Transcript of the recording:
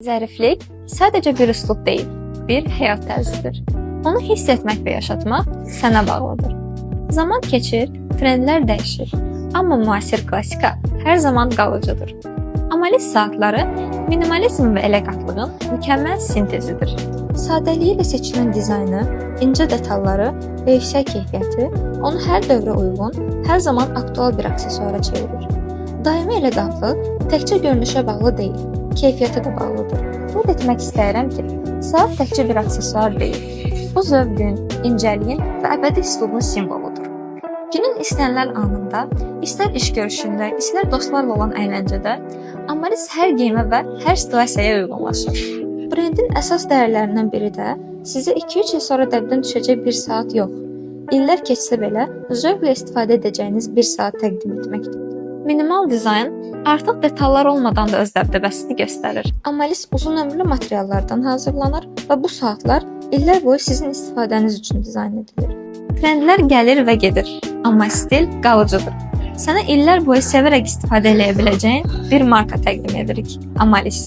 Zəriflik sadəcə bir üslub deyil, bir həyat tərzidir. Onu hiss etmək və yaşatmaq sənə bağlıdır. Zaman keçir, trendlər dəyişir, amma müasir klassika hər zaman qalıcıdır. Amalis saatları minimalizm və elegantlığın mükəmməl sintezidir. Sadəliyi ilə seçilən dizaynı, incə detalları və yüksək keyfiyyəti onu hər dövrə uyğun, hər zaman aktual bir aksesuara çevirir. Daimi elegantlıq təkcə görünüşə bağlı deyil, keyfiyyətə də bağlıdır. Qeyd etmək istəyirəm ki, saat təkcə bir aksesuar deyil. Bu zövqün, incəliyin və əbədi üslubun simvoludur. Günün istənilən anında, istər iş görüşündə, istər dostlarla olan əyləncədə, Amalis hər geyimə və hər situasiyaya uyğunlaşır. Brendin əsas dəyərlərindən biri də sizə 2-3 il sonra dəbdən düşəcək bir saat yox, illər keçsə belə zövqlə istifadə edəcəyiniz bir saat təqdim etməkdir. Minimal dizayn artıq detallar olmadan da öz dəbdəbəsini göstərir. Amalis uzun ömürlü materiallardan hazırlanır və bu saatlar illər boyu sizin istifadəniz üçün dizayn edilir. Trendlər gəlir və gedir, amma stil qalıcıdır. Sənə illər boyu sevərək istifadə edə biləcəyin bir marka təqdim edirik. Amalis.